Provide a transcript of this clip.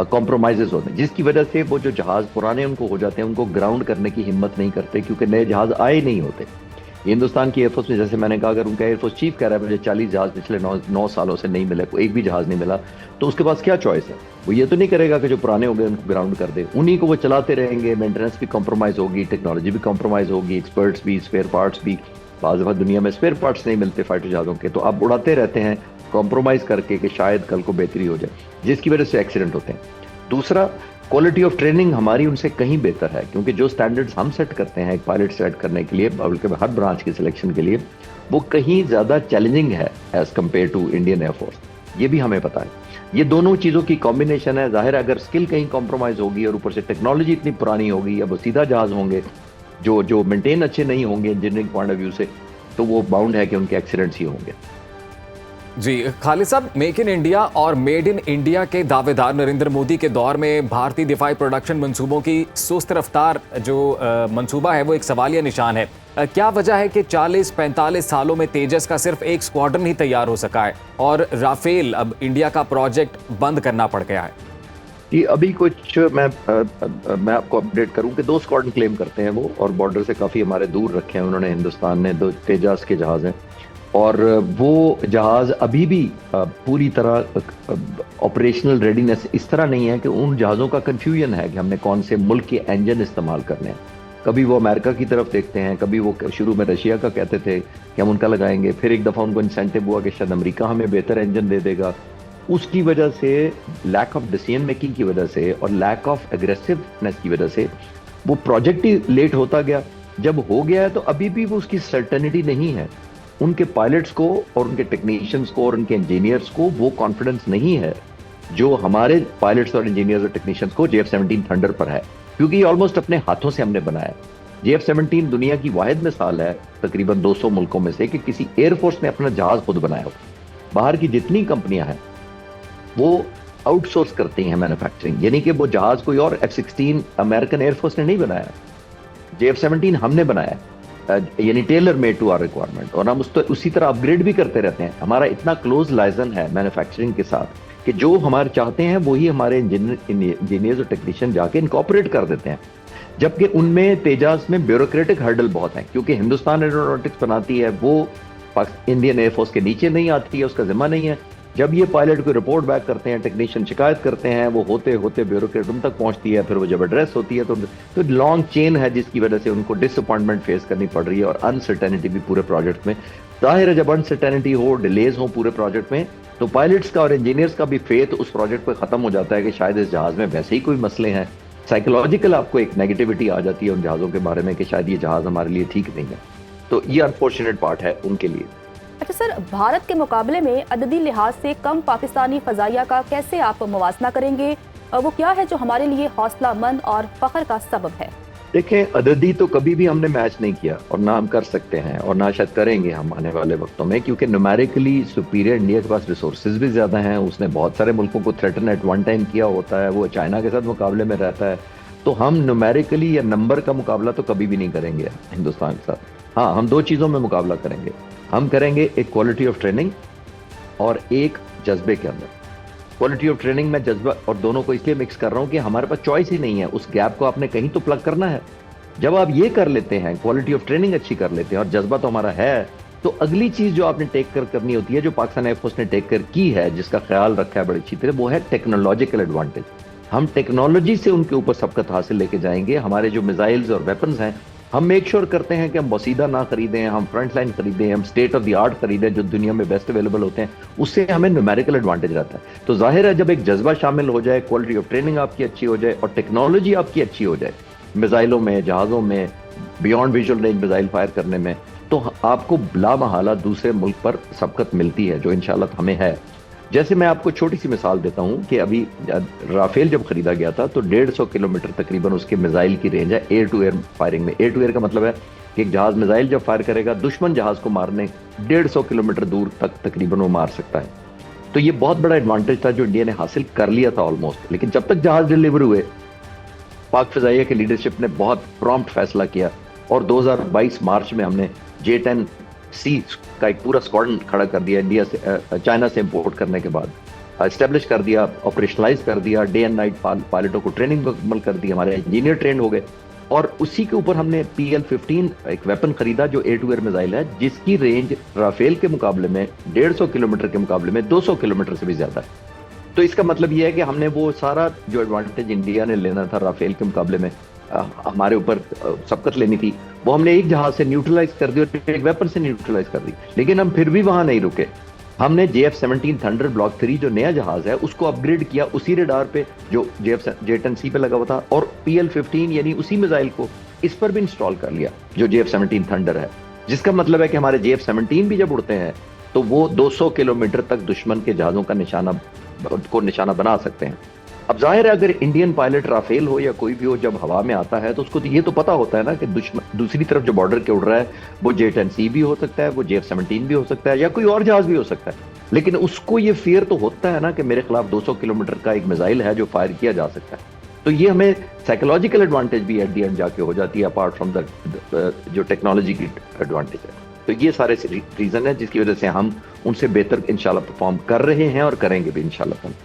Compromises ہوتے ہیں، جس کی وجہ سے وہ جو جہاز پرانے ان کو ہو جاتے ہیں ان کو گراؤنڈ کرنے کی ہمت نہیں کرتے، کیونکہ نئے جہاز آئے نہیں ہوتے. ہندوستان کی ایئر فورس میں جیسے میں نے کہا، اگر ان کا ایئر فورس چیف کہہ رہا ہے مجھے 40 جہاز پچھلے 9 سالوں سے نہیں ملے، کوئی ایک بھی جہاز نہیں ملا، تو اس کے پاس کیا چوائس ہے؟ وہ یہ تو نہیں کرے گا کہ جو پرانے ہو گئے ان کو گراؤنڈ کر دے، انہی کو وہ چلاتے رہیں گے. مینٹیننس بھی کمپرومائز ہوگی، ٹیکنالوجی بھی کمپرومائز ہوگی، ایکسپرٹس بھی، اسپیئر پارٹس بھی. بعض دفعہ دنیا میں اسپیئر پارٹس نہیں ملتے فائٹر جہازوں کے، تو آپ اڑاتے رہتے ہیں کمپرومائز کر کے کہ شاید کل کو بہتری ہو جائے، جس کی وجہ سے ایکسیڈنٹ ہوتے ہیں. دوسرا، کوالٹی آف ٹریننگ ہماری ان سے کہیں بہتر ہے، کیونکہ جو سٹینڈرڈز ہم سیٹ کرتے ہیں ایک پائلٹ سیٹ کرنے کے لیے، بلکہ ہر برانچ کی سلیکشن کے لیے، وہ کہیں زیادہ چیلنجنگ ہے as compare to Indian air force. یہ بھی ہمیں پتا ہے. یہ دونوں چیزوں کی کمبینیشن ہے. ظاہر ہے اگر اسکل کہیں کمپرومائز ہوگی اور اوپر سے ٹیکنالوجی اتنی پرانی ہوگی، اب سیدھا جہاز ہوں گے جو مینٹین اچھے نہیں ہوں گے انجینئرنگ پوائنٹ آف ویو سے، تو وہ باؤنڈ ہے کہ ان کے ایکسیڈنٹس ہی ہوں گے. جی خالد صاحب، میک ان انڈیا اور میڈ ان انڈیا کے دعوے دار نریندر مودی کے دور میں بھارتی دفاعی پروڈکشن منصوبوں کی سست رفتار جو منصوبہ ہے وہ ایک سوالیہ نشان ہے. کیا وجہ ہے کہ 40-45 سالوں میں تیجس کا صرف ایک اسکواڈرن ہی تیار ہو سکا ہے اور رافیل اب انڈیا کا پروجیکٹ بند کرنا پڑ گیا ہے؟ جی ابھی کچھ میں آپ کو اپڈیٹ کروں کہ 2 اسکواڈرن کلیم کرتے ہیں وہ، اور بارڈر سے کافی ہمارے دور رکھے ہیں انہوں نے ہندوستان نے. 2 تیجاس کے جہاز ہیں، اور وہ جہاز ابھی بھی پوری طرح آپریشنل ریڈینس اس طرح نہیں ہے کہ ان جہازوں کا کنفیوژن ہے کہ ہم نے کون سے ملک کے انجن استعمال کرنے ہیں. کبھی وہ امریکہ کی طرف دیکھتے ہیں، کبھی وہ شروع میں رشیا کا کہتے تھے کہ ہم ان کا لگائیں گے، پھر ایک دفعہ ان کو انسینٹیو ہوا کہ شاید امریکہ ہمیں بہتر انجن دے دے گا. اس کی وجہ سے لیک آف ڈیسیژن میکنگ کی وجہ سے اور لیک آف اگریسونیس کی وجہ سے وہ پروجیکٹ ہی لیٹ ہوتا گیا. جب ہو گیا ہے تو ابھی بھی وہ اس کی سرٹنٹی نہیں ہے. ان کے پائلٹس کو اور ان کے ٹیکنیشینز کو اور ان کے انجینئرز کو وہ کانفیڈنس نہیں ہے جو ہمارے پائلٹس اور انجینئرز اور ٹیکنیشینز کو JF-17 تھنڈر پر ہے، کیونکہ یہ آلموسٹ اپنے ہاتھوں سے ہم نے بنایا. JF-17 دنیا کی واحد مثال ہے تقریباً 200 ملکوں میں سے کہ کسی ایئر فورس نے اپنا جہاز خود بنایا ہو. باہر کی جتنی کمپنیاں ہیں وہ آؤٹ سورس کرتی ہیں مینوفیکچرنگ، یعنی کہ وہ جہاز کوئی اور F-16 امریکن ایئر فورس نے نہیں بنایا، JF-17 ہم نے بنایا، یعنی tailor made to our requirement. اور ہم اسی طرح اپ گریڈ بھی کرتے رہتے ہیں. ہمارا اتنا کلوز لائزن ہے مینوفیکچرنگ کے ساتھ کہ جو ہمارے چاہتے ہیں وہی ہمارے انجینئرز اور ٹیکنیشین جا کے انکارپوریٹ کر دیتے ہیں. جبکہ ان میں تیجاس میں بیوروکریٹک ہرڈل بہت ہیں، کیونکہ ہندوستان ایروناٹکس بناتی ہے، وہ انڈین ایئر فورس کے نیچے نہیں آتی ہے، اس کا ذمہ نہیں ہے. جب یہ پائلٹ کو رپورٹ بیک کرتے ہیں، ٹیکنیشین شکایت کرتے ہیں، وہ ہوتے ہوتے بیوروکریٹ ان تک پہنچتی ہے، پھر وہ جب ایڈریس ہوتی ہے تو لانگ چین ہے جس کی وجہ سے ان کو ڈس اپوائنٹمنٹ فیس کرنی پڑ رہی ہے اور انسرٹینٹی بھی پورے پروجیکٹ میں. ظاہر ہے جب انسرٹینٹی ہو، ڈیلیز ہو پورے پروجیکٹ میں، تو پائلٹس کا اور انجینئرز کا بھی فیتھ اس پروجیکٹ پہ ختم ہو جاتا ہے کہ شاید اس جہاز میں ویسے ہی کوئی مسئلے ہیں. سائیکولوجیکل آپ کو ایک نیگیٹیوٹی آ جاتی ہے ان جہازوں کے بارے میں کہ شاید یہ جہاز ہمارے لیے ٹھیک نہیں ہے. تو یہ انفارچونیٹ پارٹ ہے ان کے لیے. اچھا سر، بھارت کے مقابلے میں عددی لحاظ سے کم پاکستانی فضائیہ کا کیسے آپ موازنہ کریں گے؟ وہ کیا ہے جو ہمارے لیے حوصلہ مند اور فخر کا سبب ہے؟ دیکھیں، عددی تو کبھی بھی ہم نے میچ نہیں کیا اور نہ ہم کر سکتے ہیں اور نہ شاید کریں گے ہم آنے والے وقتوں میں، کیونکہ نومیریکلی سپیریئر انڈیا کے پاس ریسورسز بھی زیادہ ہیں. اس نے بہت سارے ملکوں کو تھریٹن ایٹ ون ٹائم کیا ہوتا ہے، وہ چائنا کے ساتھ مقابلے میں رہتا ہے. تو ہم نومیریکلی یا نمبر کا مقابلہ تو کبھی بھی نہیں کریں گے ہندوستان کے ساتھ. ہاں، ہم 2 چیزوں میں مقابلہ کریں گے. ہم کریں گے ایک کوالٹی آف ٹریننگ اور ایک جذبے کے اندر. کوالٹی آف ٹریننگ میں جذبہ اور دونوں کو اس لیے مکس کر رہا ہوں کہ ہمارے پاس چوائس ہی نہیں ہے. اس گیپ کو آپ نے کہیں تو پلگ کرنا ہے. جب آپ یہ کر لیتے ہیں، کوالٹی آف ٹریننگ اچھی کر لیتے ہیں اور جذبہ تو ہمارا ہے، تو اگلی چیز جو آپ نے ٹیک کر کرنی ہوتی ہے، جو پاکستان ایئر فورس نے ٹیک کر کی ہے، جس کا خیال رکھا ہے بڑی اچھی طرح، وہ ہے ٹیکنالوجیکل ایڈوانٹیج. ہم ٹیکنالوجی سے ان کے اوپر سبقت حاصل لے کے جائیں گے. ہمارے جو میزائلز اور ویپنز ہیں، ہم میک شور کرتے ہیں کہ ہم بسیدہ نہ خریدیں، ہم فرنٹ لائن خریدیں، ہم اسٹیٹ آف دی آرٹ خریدیں جو دنیا میں بیسٹ اویلیبل ہوتے ہیں. اس سے ہمیں نیومیریکل ایڈوانٹیج رہتا ہے. تو ظاہر ہے جب ایک جذبہ شامل ہو جائے، کوالٹی آف ٹریننگ آپ کی اچھی ہو جائے اور ٹیکنالوجی آپ کی اچھی ہو جائے، میزائلوں میں، جہازوں میں، beyond visual range missile fire کرنے میں، تو آپ کو بلا محالہ دوسرے ملک پر سبقت ملتی ہے، جو انشاءاللہ ہمیں ہے. جیسے میں آپ کو چھوٹی سی مثال دیتا ہوں کہ ابھی رافیل جب خریدا گیا تھا تو 150 کلومیٹر تقریباً اس کے میزائل کی رینج ہے ایئر ٹو ایئر فائرنگ میں. ایئر ٹو ایئر کا مطلب ہے کہ ایک جہاز میزائل جب فائر کرے گا، دشمن جہاز کو مارنے 150 کلومیٹر دور تک تقریباً وہ مار سکتا ہے. تو یہ بہت بڑا ایڈوانٹیج تھا جو انڈیا نے حاصل کر لیا تھا آلموسٹ. لیکن جب تک جہاز ڈیلیور ہوئے، پاک فضائیہ کے لیڈرشپ نے بہت پرومپٹ فیصلہ کیا اور 2022 مارچ میں ہم نے J-10C کا ایک پورا اسکواڈرن کھڑا کر دیا انڈیا سے، چائنا سے امپورٹ کرنے کے بعد. اسٹیبلش کر دیا, آپریشنلائز کر دیا, ڈے اینڈ نائٹ پائلٹوں کو ٹریننگ مکمل کر دی, ہمارے انجینئر ٹرینڈ ہو گئے, اور اسی کے اوپر ہم نے PL-15 ایک ویپن خریدا جو ایئر ٹو ایئر میزائل ہے, جس کی رینج رافیل کے مقابلے میں 150 کلومیٹر کے مقابلے میں 200 کلومیٹر سے بھی زیادہ ہے. تو اس کا مطلب یہ ہے کہ ہم نے وہ سارا جو ایڈوانٹیج انڈیا نے لینا تھا رافیل کے مقابلے میں, ہمارے اوپر سبقت لینی تھی, وہ ہم نے ایک جہاز سے نیوٹرلائز کر دی اور ایک ویپن سے نیوٹرلائز کر دی. لیکن ہم پھر بھی وہاں نہیں رکے, ہم نے JF-17 تھنڈر بلاک 3 جو نیا جہاز ہے اس کو اپ گریڈ کیا اسی ریڈار پہ جو J10C پہ لگا ہوا تھا, اور PL-15 یعنی اسی میزائل کو اس پر بھی انسٹال کر لیا جو JF-17 تھنڈر ہے, جس کا مطلب ہے کہ ہمارے JF-17 بھی جب اڑتے ہیں تو وہ 200 کلومیٹر تک دشمن کے جہازوں کا نشانہ بنا سکتے ہیں. اب ظاہر ہے اگر انڈین پائلٹ رافیل ہو یا کوئی بھی ہو, جب ہوا میں آتا ہے تو اس کو یہ تو پتا ہوتا ہے نا کہ دوسری طرف جو بارڈر کے اڑ رہا ہے وہ J10C بھی ہو سکتا ہے, وہ JF-17 بھی ہو سکتا ہے, یا کوئی اور جہاز بھی ہو سکتا ہے, لیکن اس کو یہ فیئر تو ہوتا ہے نا کہ میرے خلاف 200 کلومیٹر کا ایک میزائل ہے جو فائر کیا جا سکتا ہے. تو یہ ہمیں سائیکولوجیکل ایڈوانٹیج بھی ایٹ دی اینڈ جا کے ہو جاتی ہے, اپارٹ فرام جو ٹیکنالوجی کی ایڈوانٹیج ہے. تو یہ سارے ریزن ہیں جس کی وجہ سے ہم ان سے بہتر انشاءاللہ پرفارم کر رہے ہیں اور کریں گے بھی انشاءاللہ.